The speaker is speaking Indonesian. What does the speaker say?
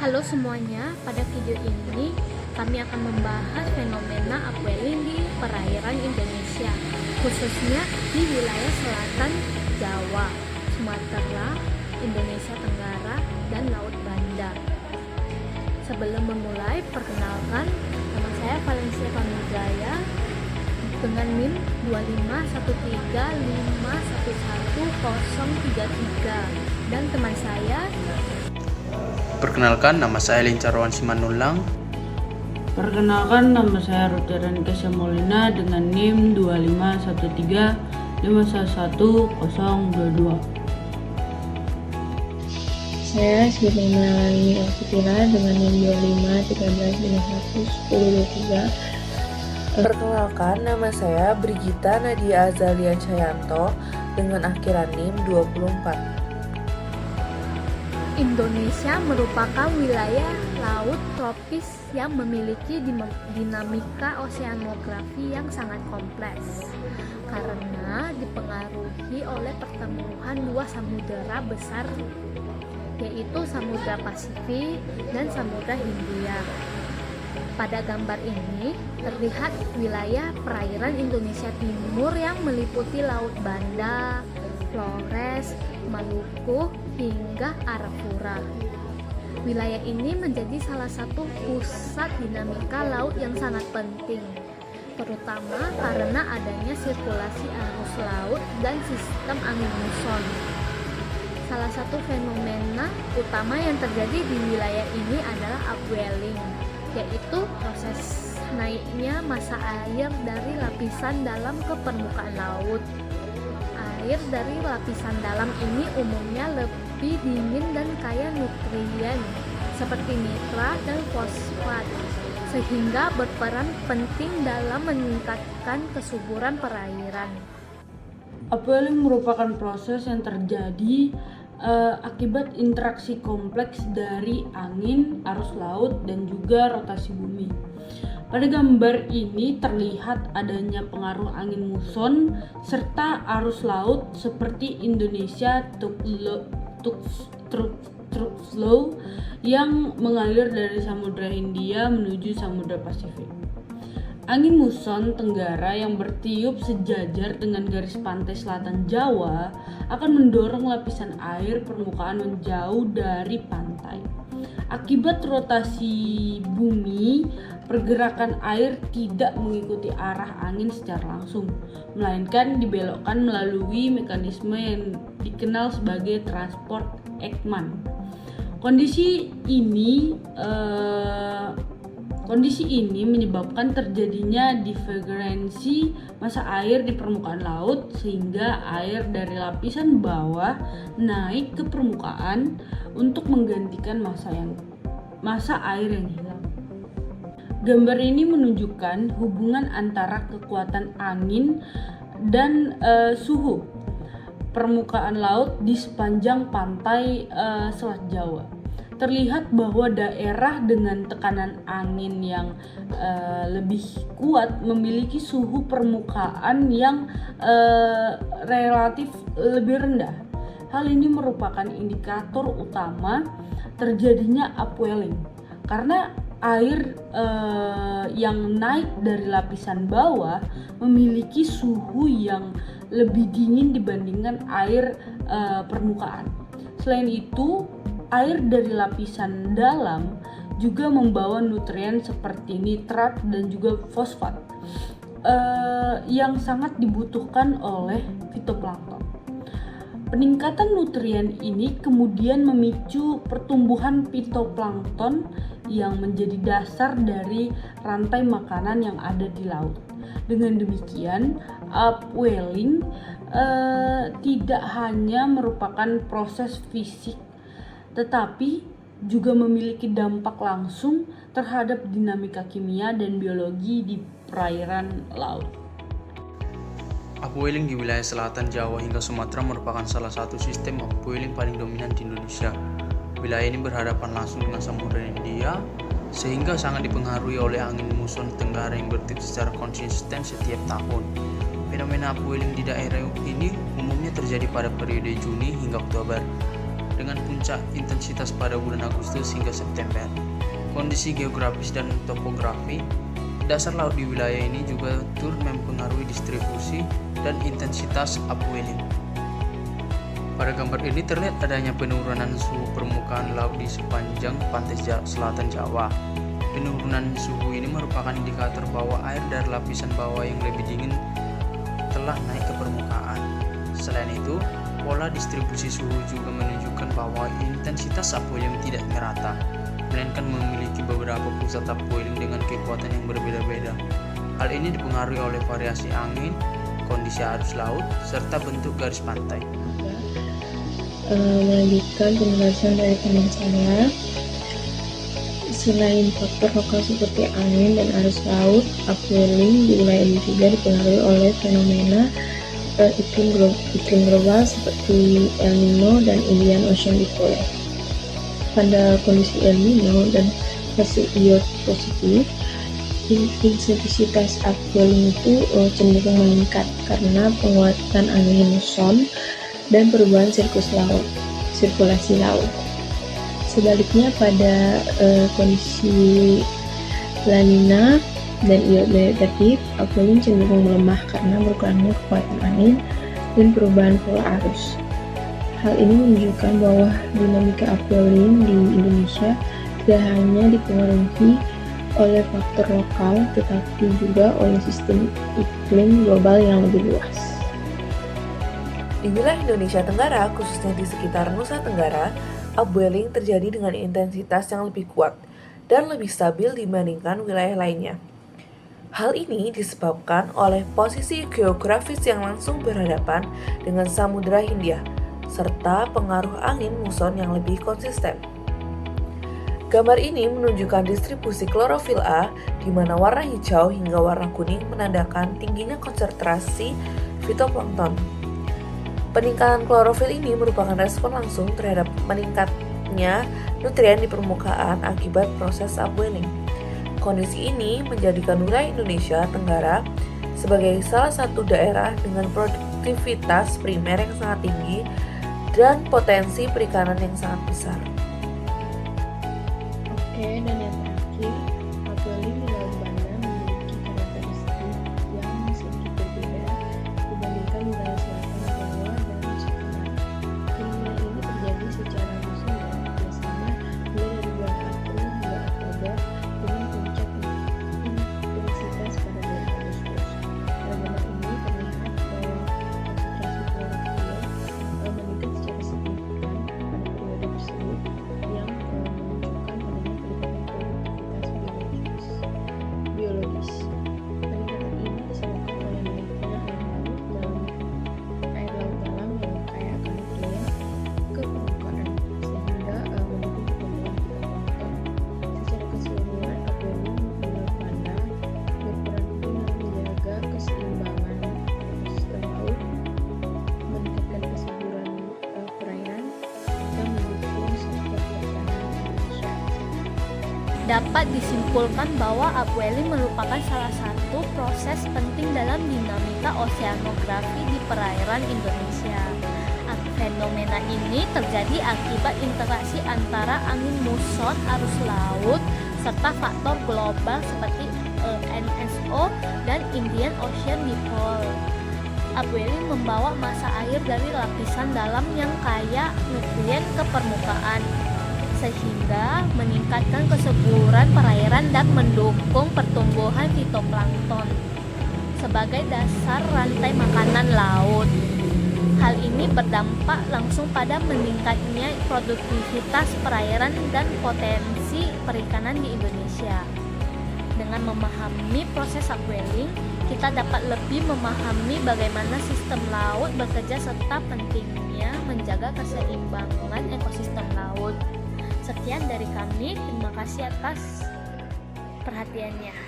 Halo semuanya, pada video ini kami akan membahas fenomena upwelling di perairan Indonesia, khususnya di wilayah selatan Jawa, Sumatera, Indonesia Tenggara, dan Laut Banda. Sebelum memulai, perkenalkan, nama saya Valencia Panujaya dengan NIM 25135111033 dan teman saya. Perkenalkan, nama saya Lincarwan Simanulang. Perkenalkan, nama saya Rutiran Kesha Molina dengan NIM 25135111022. Saya Siti Melani Alfitira dengan NIM 2513511023. Perkenalkan, nama saya Brigita Nadia Azalia Cayanto dengan akhiran NIM 24. Indonesia merupakan wilayah laut tropis yang memiliki dinamika oseanografi yang sangat kompleks karena dipengaruhi oleh pertemuan dua samudera besar, yaitu Samudra Pasifik dan Samudra Hindia. Pada gambar ini terlihat wilayah perairan Indonesia Timur yang meliputi Laut Banda, Flores, Maluku, hingga Arafura. Wilayah ini menjadi salah satu pusat dinamika laut yang sangat penting, terutama karena adanya sirkulasi arus laut dan sistem angin muson. Salah satu fenomena utama yang terjadi di wilayah ini adalah upwelling, yaitu proses naiknya massa air dari lapisan dalam ke permukaan laut. Air dari lapisan dalam ini umumnya lebih dingin dan kaya nutrien seperti nitrat dan fosfat, sehingga berperan penting dalam meningkatkan kesuburan perairan. Upwelling merupakan proses yang terjadi akibat interaksi kompleks dari angin, arus laut, dan juga rotasi bumi. Pada gambar ini terlihat adanya pengaruh angin muson serta arus laut seperti Indonesia Slow yang mengalir dari Samudra Hindia menuju Samudra Pasifik. Angin muson tenggara yang bertiup sejajar dengan garis pantai selatan Jawa akan mendorong lapisan air permukaan menjauh dari pantai. Akibat rotasi bumi, pergerakan air tidak mengikuti arah angin secara langsung, melainkan dibelokkan melalui mekanisme yang dikenal sebagai transport Ekman. Kondisi ini menyebabkan terjadinya divergensi massa air di permukaan laut sehingga air dari lapisan bawah naik ke permukaan untuk menggantikan massa air yang hilang. Gambar ini menunjukkan hubungan antara kekuatan angin dan suhu permukaan laut di sepanjang pantai Selat Jawa. Terlihat bahwa daerah dengan tekanan angin yang lebih kuat memiliki suhu permukaan yang relatif lebih rendah. Hal ini merupakan indikator utama terjadinya upwelling karena air yang naik dari lapisan bawah memiliki suhu yang lebih dingin dibandingkan air permukaan. Selain itu, air dari lapisan dalam juga membawa nutrien seperti nitrat dan juga fosfat yang sangat dibutuhkan oleh fitoplankton. Peningkatan nutrien ini kemudian memicu pertumbuhan fitoplankton yang menjadi dasar dari rantai makanan yang ada di laut. Dengan demikian, upwelling tidak hanya merupakan proses fisik, tetapi juga memiliki dampak langsung terhadap dinamika kimia dan biologi di perairan laut. Upwelling di wilayah selatan Jawa hingga Sumatera merupakan salah satu sistem upwelling paling dominan di Indonesia. Wilayah ini berhadapan langsung dengan Samudra Hindia, sehingga sangat dipengaruhi oleh angin muson tenggara yang bertiup secara konsisten setiap tahun. Fenomena upwelling di daerah ini umumnya terjadi pada periode Juni hingga Oktober. dengan puncak intensitas pada bulan Agustus hingga September. Kondisi geografis dan topografi dasar laut di wilayah ini juga turut mempengaruhi distribusi dan intensitas upwelling. Pada gambar ini terlihat adanya penurunan suhu permukaan laut di sepanjang pantai selatan Jawa. Penurunan suhu ini merupakan indikator bahwa air dari lapisan bawah yang lebih dingin telah naik ke permukaan. Selain itu, pola distribusi suhu juga menunjukkan bahwa intensitas upwelling tidak merata, melainkan memiliki beberapa pusat upwelling dengan kekuatan yang berbeda-beda. Hal ini dipengaruhi oleh variasi angin, kondisi arus laut, serta bentuk garis pantai. Melanjutkan penjelasan dari teman saya, selain faktor lokal seperti angin dan arus laut, upwelling di wilayah ini juga dipengaruhi oleh fenomena iklim global seperti El Nino dan Indian Ocean Dipole. Pada kondisi El Nino dan fase iot positif, intensitas upwelling itu cenderung meningkat karena penguatan angin muson dan perubahan sirkulasi laut. Sebaliknya pada kondisi La Nina dan iot negatif, upwelling cenderung melemah karena berkurangnya kekuatan angin dan perubahan pola arus. Hal ini menunjukkan bahwa dinamika upwelling di Indonesia tidak hanya dipengaruhi oleh faktor lokal, tetapi juga oleh sistem iklim global yang lebih luas. Di wilayah Indonesia Tenggara, khususnya di sekitar Nusa Tenggara, upwelling terjadi dengan intensitas yang lebih kuat dan lebih stabil dibandingkan wilayah lainnya. Hal ini disebabkan oleh posisi geografis yang langsung berhadapan dengan Samudra Hindia, serta pengaruh angin muson yang lebih konsisten. Gambar ini menunjukkan distribusi klorofil A, di mana warna hijau hingga warna kuning menandakan tingginya konsentrasi fitoplankton. Peningkatan klorofil ini merupakan respon langsung terhadap meningkatnya nutrien di permukaan akibat proses upwelling. Kondisi ini menjadikan wilayah Indonesia Tenggara sebagai salah satu daerah dengan produktivitas primer yang sangat tinggi dan potensi perikanan yang sangat besar. Oke, dan yang terakhir, upwelling di Laut Banda memiliki karakteristik yang sedikit berbeda dibandingkan wilayah selatan Jawa dan Nusa Tenggara. Fenomena ini terjadi secara musim dan biasanya mulai dari bulan April hingga Oktober dengan puncak intensitas pada bulan Agustus. Pada gambar ini terlihat bahwa konsentrasi klorofil meningkat secara signifikan pada periode tersebut yang menunjukkan adanya peningkatan produktivitas biologis. Peningkatan ini disebabkan oleh naiknya air laut dalam yang kaya akan nutrien ke permukaan sehingga mendukung pertumbuhan fitoplankton. Secara keseluruhan, upwelling di Laut Banda berperan penting dalam menjaga keseimbangan ekosistem laut, meningkatkan kesuburan perairan, dan mendukung sektor pertanian Indonesia. Dapat disimpulkan bahwa upwelling merupakan salah satu proses penting dalam dinamika oseanografi di perairan Indonesia. Fenomena ini terjadi akibat interaksi antara angin muson, arus laut, serta faktor global seperti NSO dan Indian Ocean Dipole. Upwelling membawa massa air dari lapisan dalam yang kaya nutrien ke permukaan, sehingga meningkatkan kesuburan perairan dan mendukung pertumbuhan fitoplankton sebagai dasar rantai makanan laut. Hal ini berdampak langsung pada meningkatnya produktivitas perairan dan potensi perikanan di Indonesia. Dengan memahami proses upwelling, kita dapat lebih memahami bagaimana sistem laut bekerja serta pentingnya menjaga keseimbangan ekosistem laut. Sekian dari kami, terima kasih atas perhatiannya.